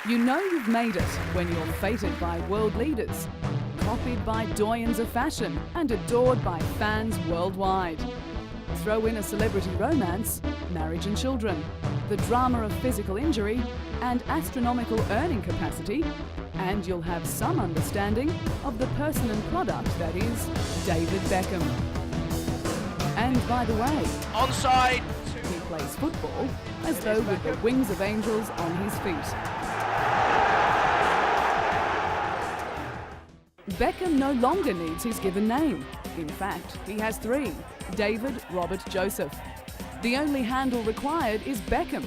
You know you've made it when you're feted by world leaders, copied by doyens of fashion and adored by fans worldwide. Throw in a celebrity romance, marriage and children, the drama of physical injury and astronomical earning capacity, and you'll have some understanding of the person and product that is David Beckham. And by the way, onside. He plays football as though with the wings of angels on his feet. Beckham no longer needs his given name. In fact, he has three: David, Robert, Joseph. The only handle required is Beckham,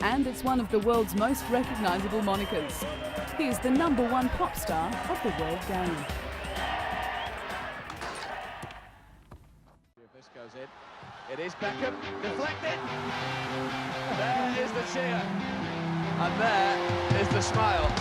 and it's one of the world's most recognisable monikers. He is the #1 pop star of the world game. This goes in. It is Beckham, deflected. There is the cheer, and there is the smile.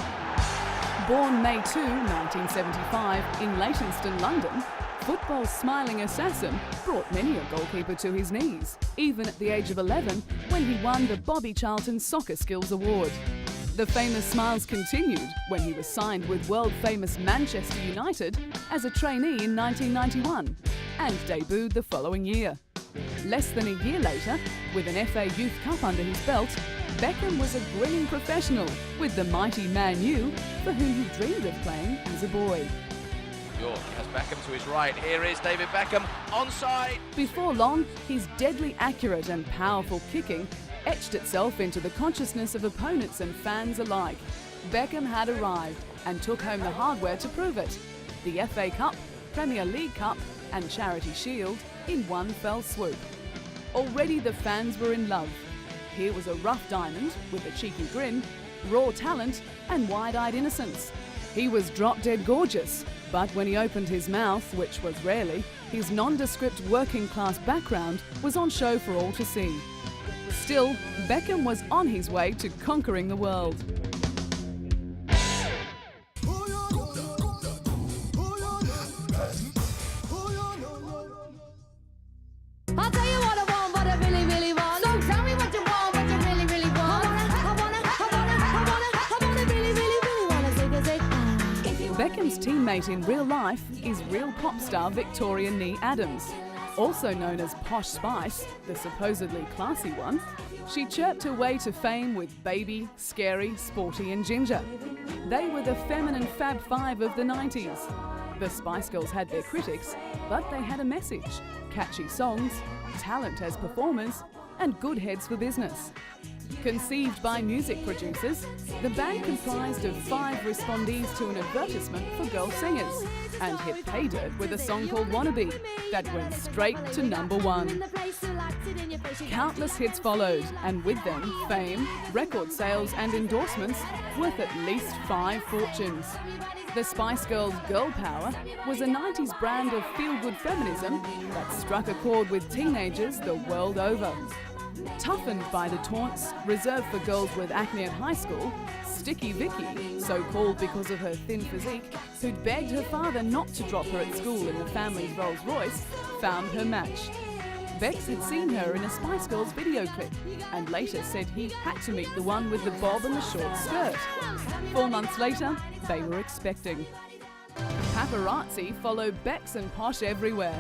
Born May 2, 1975 in Leytonstone, London, football's smiling assassin brought many a goalkeeper to his knees, even at the age of 11 when he won the Bobby Charlton Soccer Skills Award. The famous smiles continued when he was signed with world-famous Manchester United as a trainee in 1991 and debuted the following year. Less than a year later, with an FA Youth Cup under his belt, Beckham was a grinning professional with the mighty Man U, for whom he dreamed of playing as a boy. York has Beckham to his right. Here is David Beckham, onside. Before long, his deadly accurate and powerful kicking etched itself into the consciousness of opponents and fans alike. Beckham had arrived and took home the hardware to prove it: the FA Cup, Premier League Cup and Charity Shield in one fell swoop. Already the fans were in love. Here was a rough diamond with a cheeky grin, raw talent and wide-eyed innocence. He was drop-dead gorgeous, but when he opened his mouth, which was rarely, his nondescript working-class background was on show for all to see. Still, Beckham was on his way to conquering the world. I'll tell you what I want, what I really, really want. So tell me what you want, what you really, really want. I wanna really, really, really wanna zig. Beckham's teammate in real life is real pop star Victoria Nee Adams. Also known as Posh Spice, the supposedly classy one, she chirped her way to fame with Baby, Scary, Sporty and Ginger. They were the feminine Fab Five of the 90s. The Spice Girls had their critics, but they had a message: catchy songs, talent as performers, and good heads for business. Conceived by music producers, the band comprised of 5 respondees to an advertisement for girl singers and hit pay dirt with a song called Wannabe that went straight to #1. Countless hits followed, and with them, fame, record sales and endorsements worth at least 5 fortunes. The Spice Girls' girl power was a 90s brand of feel-good feminism that struck a chord with teenagers the world over. Toughened by the taunts reserved for girls with acne at high school, Sticky Vicky, so called because of her thin physique, who'd begged her father not to drop her at school in the family's Rolls Royce, found her match. Bex had seen her in a Spice Girls video clip and later said he had to meet the one with the bob and the short skirt. 4 months later, they were expecting. Paparazzi followed Bex and Posh everywhere.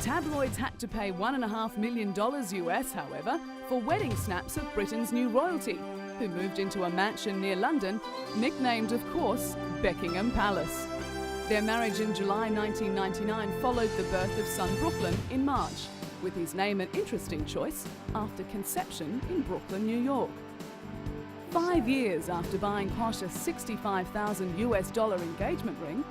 Tabloids had to pay $1.5 million US, however, for wedding snaps of Britain's new royalty, who moved into a mansion near London, nicknamed, of course, Buckingham Palace. Their marriage in July 1999 followed the birth of son Brooklyn in March, with his name an interesting choice after conception in Brooklyn, New York. 5 years after buying Posh a $65,000 US engagement ring,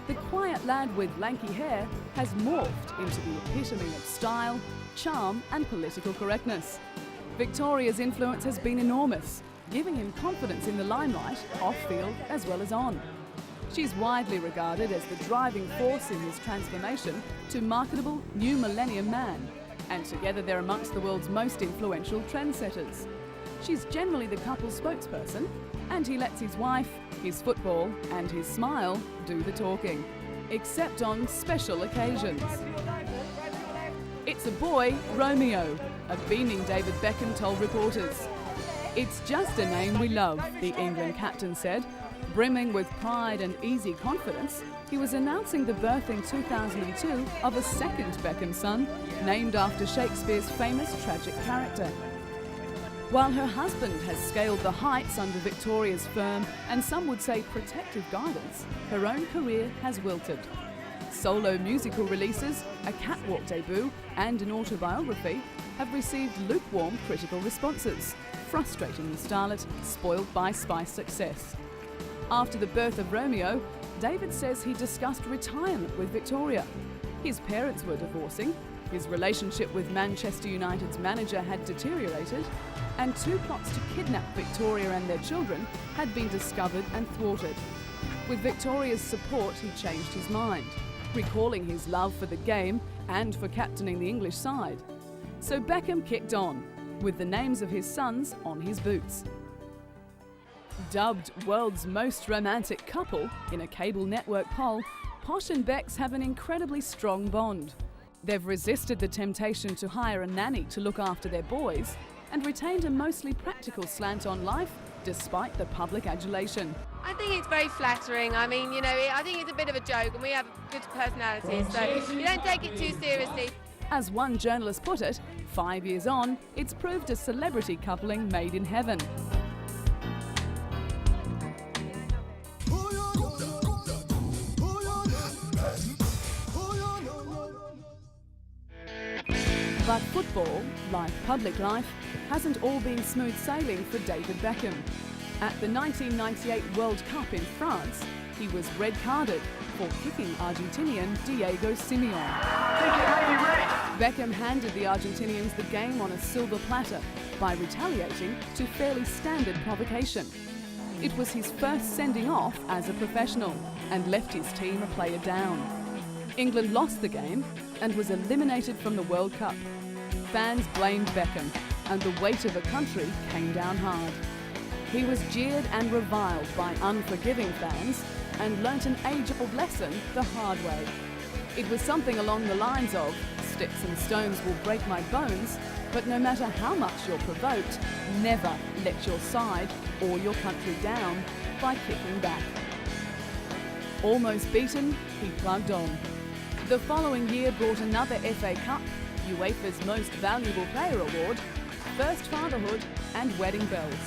the quiet lad with lanky hair has morphed into the epitome of style, charm and political correctness. Victoria's influence has been enormous, giving him confidence in the limelight, off-field as well as on. She's widely regarded as the driving force in his transformation to marketable new millennium man, and together they're amongst the world's most influential trendsetters. She's generally the couple's spokesperson, and he lets his wife, his football and his smile do the talking, except on special occasions. It's a boy, Romeo, a beaming David Beckham told reporters. It's just a name we love, the England captain said. Brimming with pride and easy confidence, he was announcing the birth in 2002 of a second Beckham son, named after Shakespeare's famous tragic character. While her husband has scaled the heights under Victoria's firm and some would say protective guidance, her own career has wilted. Solo musical releases, a catwalk debut and an autobiography have received lukewarm critical responses, frustrating the starlet spoiled by Spice success. After the birth of Romeo, David says he discussed retirement with Victoria. His parents were divorcing, his relationship with Manchester United's manager had deteriorated, and 2 plots to kidnap Victoria and their children had been discovered and thwarted. With Victoria's support, he changed his mind, recalling his love for the game and for captaining the English side. So Beckham kicked on, with the names of his sons on his boots. Dubbed world's most romantic couple in a cable network poll, Posh and Bex have an incredibly strong bond. They've resisted the temptation to hire a nanny to look after their boys and retained a mostly practical slant on life despite the public adulation. I think it's very flattering. I mean, I think it's a bit of a joke and we have good personalities, so you don't take it too seriously. As one journalist put it, 5 years on, it's proved a celebrity coupling made in heaven. But football, like public life, hasn't all been smooth sailing for David Beckham. At the 1998 World Cup in France, he was red-carded for kicking Argentinian Diego Simeone. Beckham handed the Argentinians the game on a silver platter by retaliating to fairly standard provocation. It was his first sending off as a professional and left his team a player down. England lost the game and was eliminated from the World Cup. Fans blamed Beckham, and the weight of the country came down hard. He was jeered and reviled by unforgiving fans and learnt an age-old lesson the hard way. It was something along the lines of, "Sticks and stones will break my bones, but no matter how much you're provoked, never let your side or your country down by kicking back." Almost beaten, he plugged on. The following year brought another FA Cup, UEFA's Most Valuable Player Award, first fatherhood and wedding bells.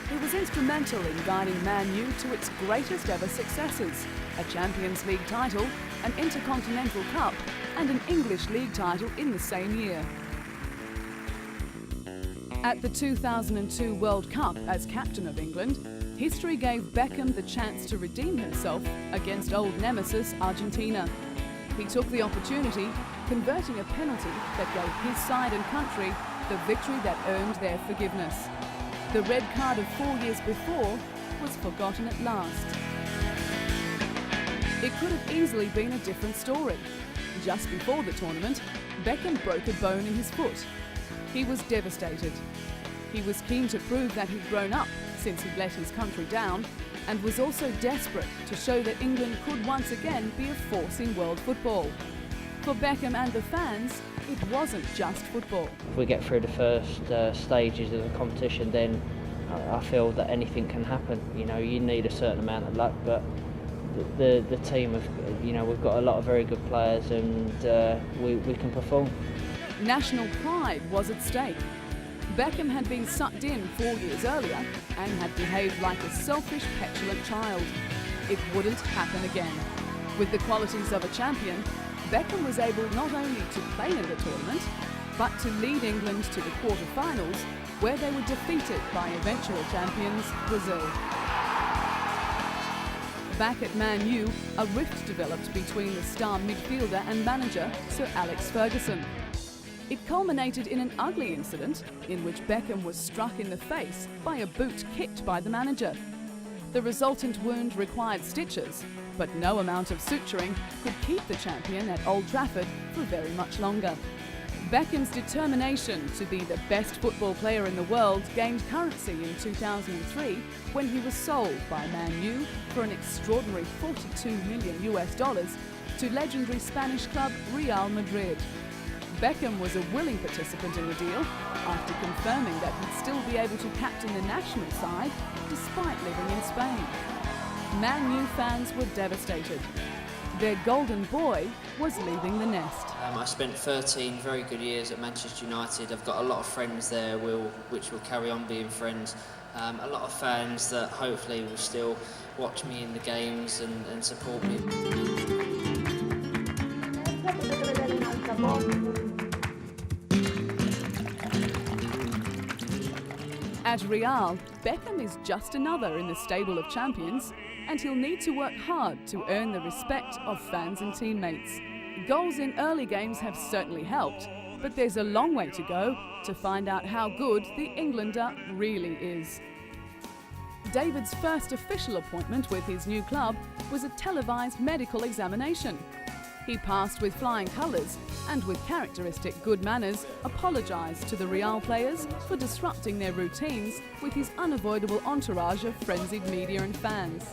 He was instrumental in guiding Man U to its greatest ever successes, a Champions League title, an Intercontinental Cup and an English League title in the same year. At the 2002 World Cup as captain of England, history gave Beckham the chance to redeem himself against old nemesis Argentina. He took the opportunity, converting a penalty that gave his side and country the victory that earned their forgiveness. The red card of 4 years before was forgotten at last. It could have easily been a different story. Just before the tournament, Beckham broke a bone in his foot. He was devastated. He was keen to prove that he'd grown up since he'd let his country down, and was also desperate to show that England could once again be a force in world football. For Beckham and the fans, it wasn't just football. If we get through the first stages of the competition, then I feel that anything can happen. You need a certain amount of luck, but the team we've got a lot of very good players, and we can perform. National pride was at stake. Beckham had been sucked in 4 years earlier and had behaved like a selfish, petulant child. It wouldn't happen again. With the qualities of a champion, Beckham was able not only to play in the tournament, but to lead England to the quarter-finals, where they were defeated by eventual champions Brazil. Back at Man U, a rift developed between the star midfielder and manager Sir Alex Ferguson. It culminated in an ugly incident in which Beckham was struck in the face by a boot kicked by the manager. The resultant wound required stitches, but no amount of suturing could keep the champion at Old Trafford for very much longer. Beckham's determination to be the best football player in the world gained currency in 2003 when he was sold by Man U for an extraordinary $42 million to legendary Spanish club Real Madrid. Beckham was a willing participant in the deal after confirming that he'd still be able to captain the national side despite living in Spain. Man U fans were devastated. Their golden boy was leaving the nest. I spent 13 very good years at Manchester United. I've got a lot of friends there which will carry on being friends. A lot of fans that hopefully will still watch me in the games and support me. At Real, Beckham is just another in the stable of champions, and he'll need to work hard to earn the respect of fans and teammates. Goals in early games have certainly helped, but there's a long way to go to find out how good the Englander really is. David's first official appointment with his new club was a televised medical examination. He passed with flying colours and with characteristic good manners apologised to the Real players for disrupting their routines with his unavoidable entourage of frenzied media and fans.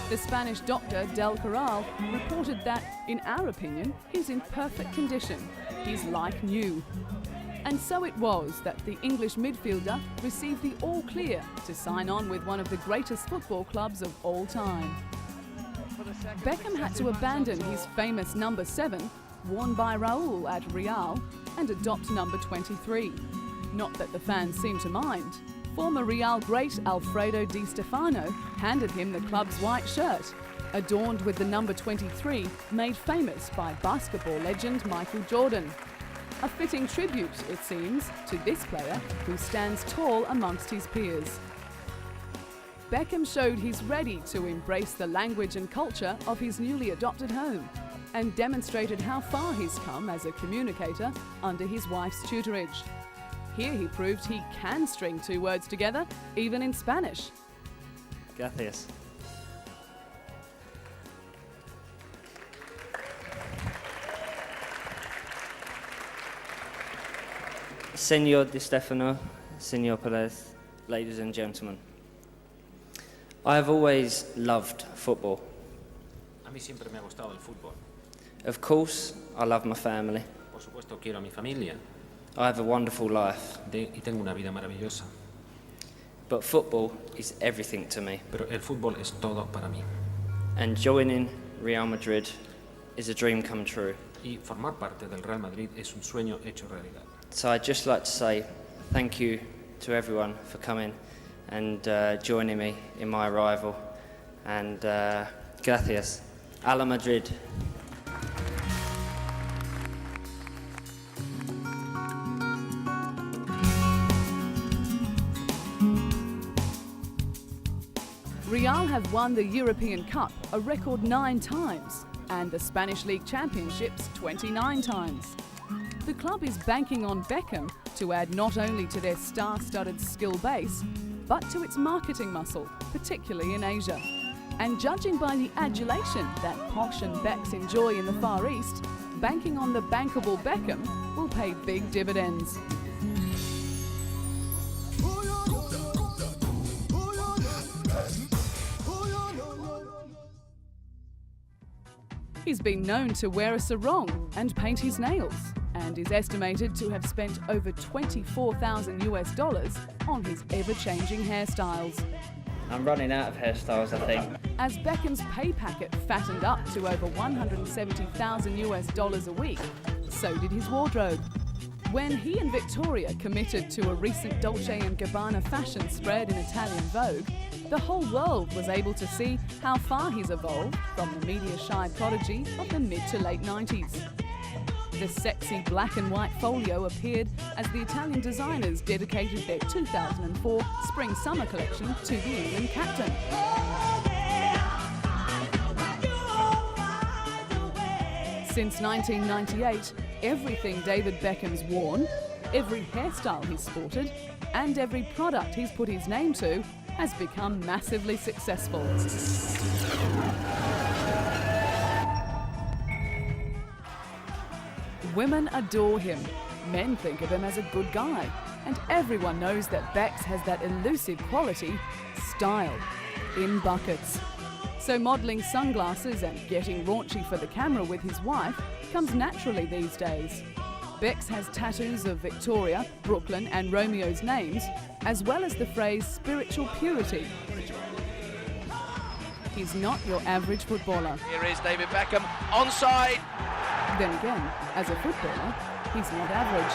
The Spanish doctor Del Corral reported that, in our opinion, he's in perfect condition. He's like new. And so it was that the English midfielder received the all clear to sign on with one of the greatest football clubs of all time. Beckham had to abandon his famous number 7, worn by Raúl at Real, and adopt number 23. Not that the fans seemed to mind. Former Real great Alfredo Di Stefano handed him the club's white shirt, adorned with the number 23, made famous by basketball legend Michael Jordan. A fitting tribute, it seems, to this player who stands tall amongst his peers. Beckham showed he's ready to embrace the language and culture of his newly adopted home and demonstrated how far he's come as a communicator under his wife's tutorage. Here he proved he can string 2 words together, even in Spanish. Gracias. Señor Di Stefano, Señor Perez, ladies and gentlemen. I have always loved football. A mí siempre me ha gustado el fútbol. Of course, I love my family. Por supuesto, quiero a mi familia I have a wonderful life. y tengo una vida maravillosa. But football is everything to me. Pero el fútbol es todo para mí. And joining Real Madrid is a dream come true. Y formar parte del Real Madrid es un sueño hecho realidad. So I'd just like to say thank you to everyone for coming and joining me in my arrival. And gracias. A la Madrid. Real have won the European Cup a record 9 times and the Spanish League Championships 29 times. The club is banking on Beckham to add not only to their star-studded skill base, but to its marketing muscle, particularly in Asia. And judging by the adulation that Posh and Becks enjoy in the Far East, banking on the bankable Beckham will pay big dividends. He's been known to wear a sarong and paint his nails, and is estimated to have spent over $24,000 on his ever-changing hairstyles. I'm running out of hairstyles, I think. As Beckham's pay packet fattened up to over $170,000 a week, so did his wardrobe. When he and Victoria committed to a recent Dolce & Gabbana fashion spread in Italian Vogue, the whole world was able to see how far he's evolved from the media-shy prodigy of the mid to late 90s. The sexy black and white folio appeared as the Italian designers dedicated their 2004 Spring-Summer collection to the England captain. Since 1998, everything David Beckham's worn, every hairstyle he's sported, and every product he's put his name to has become massively successful. Women adore him, men think of him as a good guy, and everyone knows that Becks has that elusive quality, style, in buckets. So modelling sunglasses and getting raunchy for the camera with his wife comes naturally these days. Bex has tattoos of Victoria, Brooklyn and Romeo's names, as well as the phrase spiritual purity. He's not your average footballer. Here is David Beckham, onside. Then again, as a footballer, he's not average.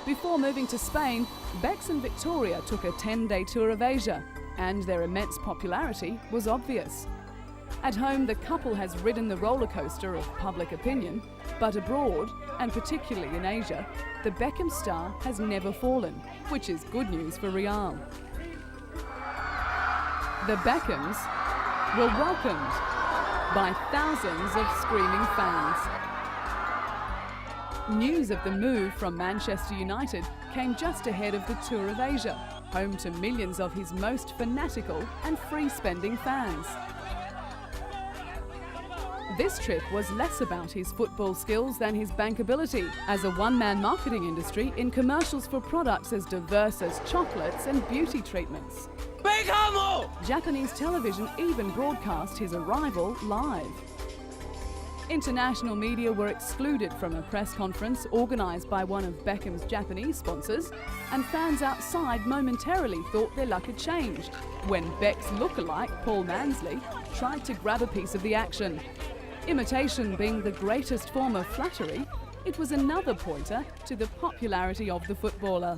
Before moving to Spain, Bex and Victoria took a 10-day tour of Asia, and their immense popularity was obvious. At home, the couple has ridden the roller coaster of public opinion, but abroad, and particularly in Asia, the Beckham star has never fallen, which is good news for Real. The Beckhams were welcomed by thousands of screaming fans. News of the move from Manchester United came just ahead of the Tour of Asia, home to millions of his most fanatical and free-spending fans. This trip was less about his football skills than his bankability as a one-man marketing industry in commercials for products as diverse as chocolates and beauty treatments. Japanese television even broadcast his arrival live. International media were excluded from a press conference organised by one of Beckham's Japanese sponsors, and fans outside momentarily thought their luck had changed when Beck's lookalike, Paul Mansley, tried to grab a piece of the action. Imitation being the greatest form of flattery, it was another pointer to the popularity of the footballer.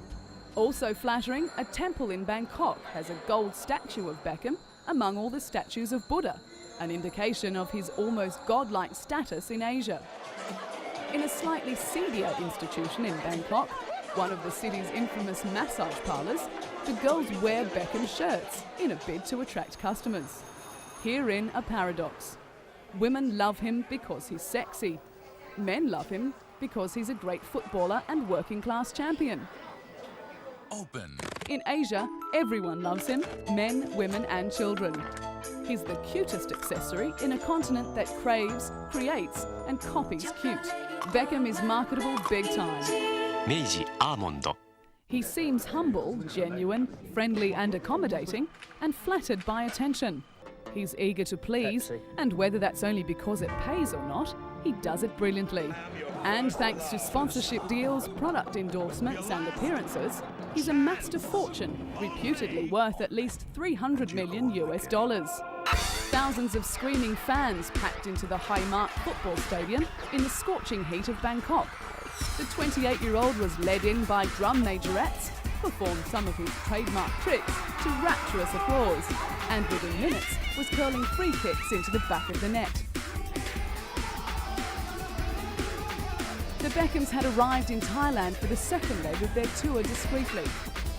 Also flattering, a temple in Bangkok has a gold statue of Beckham among all the statues of Buddha, an indication of his almost godlike status in Asia. In a slightly seedier institution in Bangkok, one of the city's infamous massage parlours, the girls wear Beckham shirts in a bid to attract customers. Herein a paradox. Women love him because he's sexy. Men love him because he's a great footballer and working-class champion. Open. In Asia, everyone loves him, men, women and children. He's the cutest accessory in a continent that craves, creates and copies cute. Beckham is marketable big time. Meiji Almond. He seems humble, genuine, friendly and accommodating, and flattered by attention. He's eager to please, and whether that's only because it pays or not, he does it brilliantly. And thanks to sponsorship deals, product endorsements and appearances, he's amassed a fortune, reputedly worth at least $300 million US. Thousands of screaming fans packed into the Highmark football stadium in the scorching heat of Bangkok. The 28-year-old was led in by drum majorettes, performed some of his trademark tricks to rapturous applause, and within minutes was curling free kicks into the back of the net. The Beckhams had arrived in Thailand for the second leg of their tour discreetly.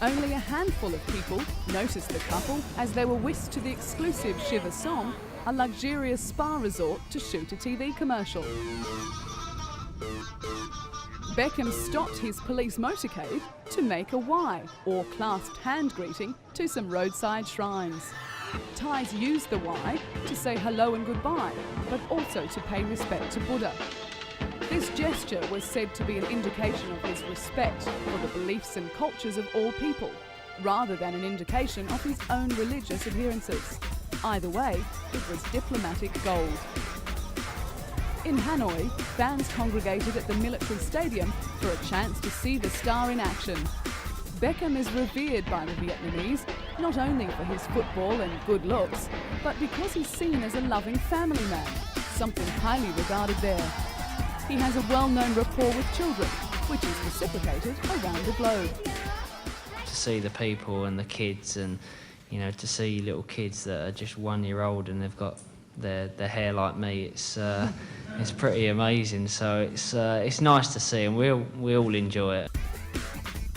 Only a handful of people noticed the couple as they were whisked to the exclusive Shiva Song, a luxurious spa resort, to shoot a TV commercial. Beckham stopped his police motorcade to make a Y, or clasped hand greeting, to some roadside shrines. Thais use the Y to say hello and goodbye, but also to pay respect to Buddha. This gesture was said to be an indication of his respect for the beliefs and cultures of all people, rather than an indication of his own religious adherences. Either way, it was diplomatic gold. In Hanoi, fans congregated at the military stadium for a chance to see the star in action. Beckham is revered by the Vietnamese, not only for his football and good looks, but because he's seen as a loving family man, something highly regarded there. He has a well-known rapport with children, which is reciprocated around the globe. To see the people and the kids, and to see little kids that are just 1 year old and they've got their hair like me, it's pretty amazing. So it's nice to see, and we all enjoy it.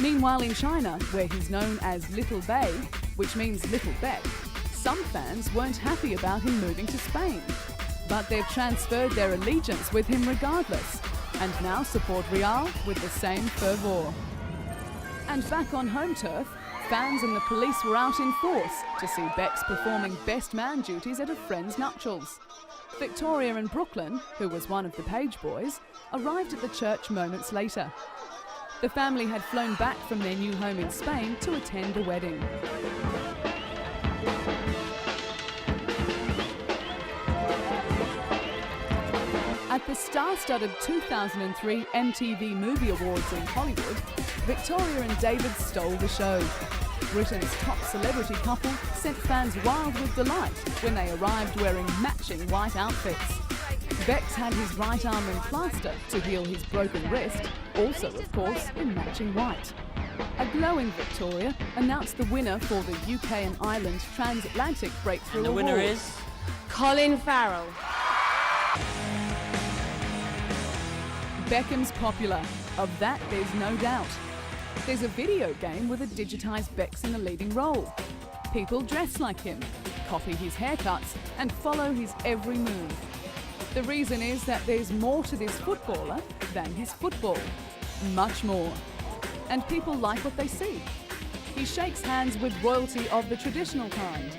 Meanwhile, in China, where he's known as Little Bay, which means Little Beck, some fans weren't happy about him moving to Spain. But they've transferred their allegiance with him regardless, and now support Real with the same fervour. And back on home turf, fans and the police were out in force to see Bex performing best man duties at a friend's nuptials. Victoria and Brooklyn, who was one of the page boys, arrived at the church moments later. The family had flown back from their new home in Spain to attend a wedding. the star-studded 2003 MTV Movie Awards in Hollywood, Victoria and David stole the show. Britain's top celebrity couple sent fans wild with delight when they arrived wearing matching white outfits. Bex had his right arm in plaster to heal his broken wrist, also of course in matching white. A glowing Victoria announced the winner for the UK and Ireland Transatlantic Breakthrough The winner Award. is Colin Farrell. Beckham's popular, of that there's no doubt. There's a video game with a digitised Bex in the leading role. People dress like him, copy his haircuts and follow his every move. The reason is that there's more to this footballer than his football. Much more. And people like what they see. He shakes hands with royalty of the traditional kind.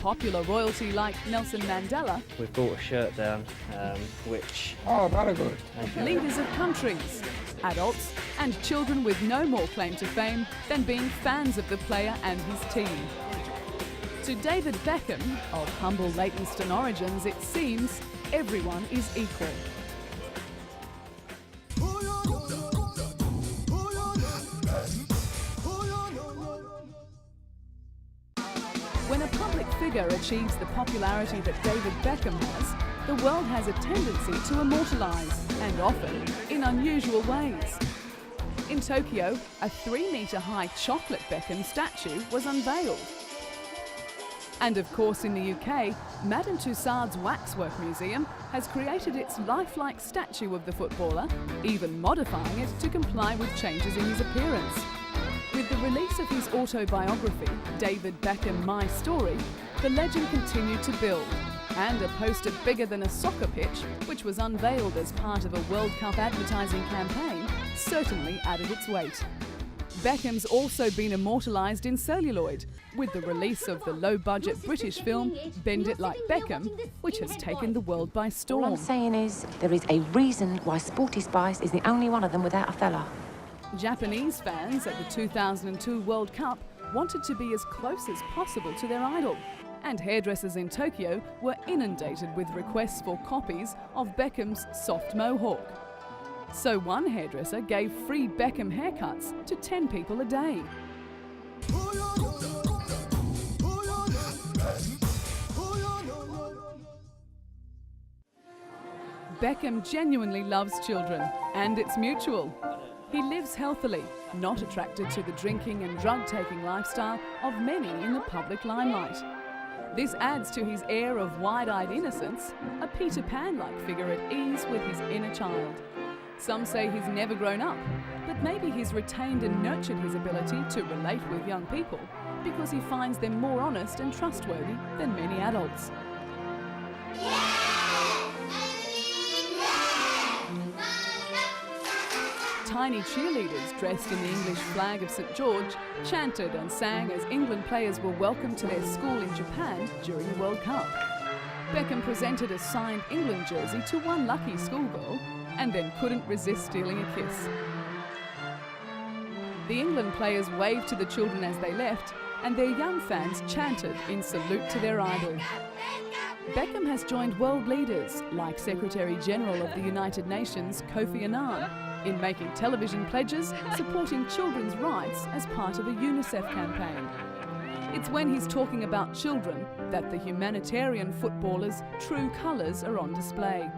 Popular royalty like Nelson Mandela, We've brought a shirt down, which... Oh, very good. leaders of countries, adults and children with no more claim to fame than being fans of the player and his team. To David Beckham, of humble Leytonstone origins, it seems everyone is equal. When a public figure achieves the popularity that David Beckham has, the world has a tendency to immortalise, and often in unusual ways. In Tokyo, a 3-metre-high chocolate Beckham statue was unveiled. And of course in the UK, Madame Tussauds Waxwork Museum has created its lifelike statue of the footballer, even modifying it to comply with changes in his appearance. With the release of his autobiography, David Beckham My Story, the legend continued to build, and a poster bigger than a soccer pitch, which was unveiled as part of a World Cup advertising campaign, certainly added its weight. Beckham's also been immortalised in celluloid, with the release of the low-budget British film Bend It Like Beckham, which has taken the world by All storm. I'm saying is there is a reason why Sporty Spice is the only one of them without a fella. Japanese fans at the 2002 World Cup wanted to be as close as possible to their idol, and hairdressers in Tokyo were inundated with requests for copies of Beckham's soft mohawk. So one hairdresser gave free Beckham haircuts to 10 people a day. Beckham genuinely loves children, and it's mutual. He lives healthily, not attracted to the drinking and drug-taking lifestyle of many in the public limelight. This adds to his air of wide-eyed innocence, a Peter Pan-like figure at ease with his inner child. Some say he's never grown up, but maybe he's retained and nurtured his ability to relate with young people because he finds them more honest and trustworthy than many adults. Tiny cheerleaders dressed in the English flag of St. George chanted and sang as England players were welcomed to their school in Japan during the World Cup. Beckham presented a signed England jersey to one lucky schoolgirl and then couldn't resist stealing a kiss. The England players waved to the children as they left, and their young fans chanted in salute to their idol. Beckham has joined world leaders like Secretary-General of the United Nations Kofi Annan in making television pledges supporting children's rights as part of a UNICEF campaign. It's when he's talking about children that the humanitarian footballer's true colours are on display.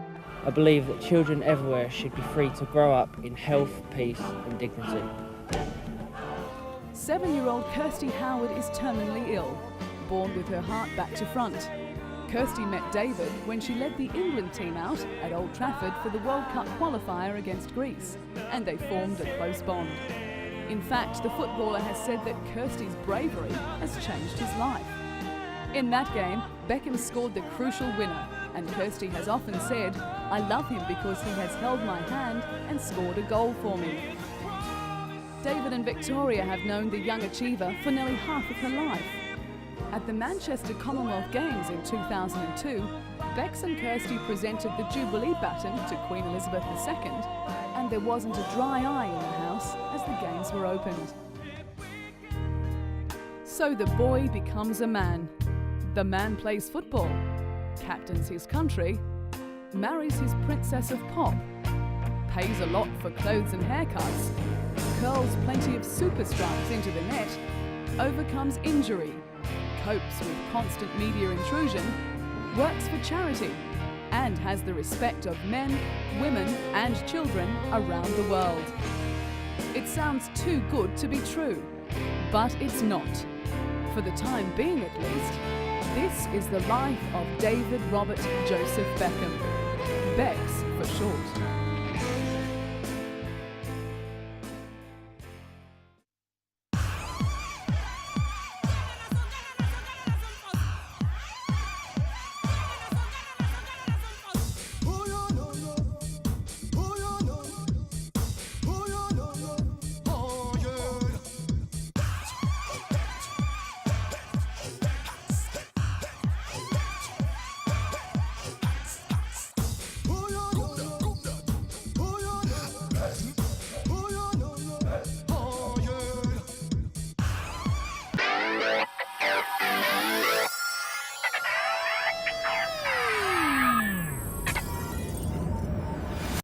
I believe that children everywhere should be free to grow up in health, peace and dignity. 7-year-old Kirsty Howard is terminally ill, born with her heart back to front. Kirsty met David when she led the England team out at Old Trafford for the World Cup qualifier against Greece, and they formed a close bond. In fact, the footballer has said that Kirsty's bravery has changed his life. In that game, Beckham scored the crucial winner, and Kirsty has often said, "I love him because he has held my hand and scored a goal for me." David and Victoria have known the young achiever for nearly half of her life. At the Manchester Commonwealth Games in 2002, Bex and Kirsty presented the Jubilee baton to Queen Elizabeth II, and there wasn't a dry eye in the house as the games were opened. So the boy becomes a man. The man plays football, captains his country, marries his princess of pop, pays a lot for clothes and haircuts, curls plenty of super strikes into the net, overcomes injury, copes with constant media intrusion, works for charity, and has the respect of men, women, and children around the world. It sounds too good to be true, but it's not. For the time being at least, this is the life of David Robert Joseph Beckham, Becks for short.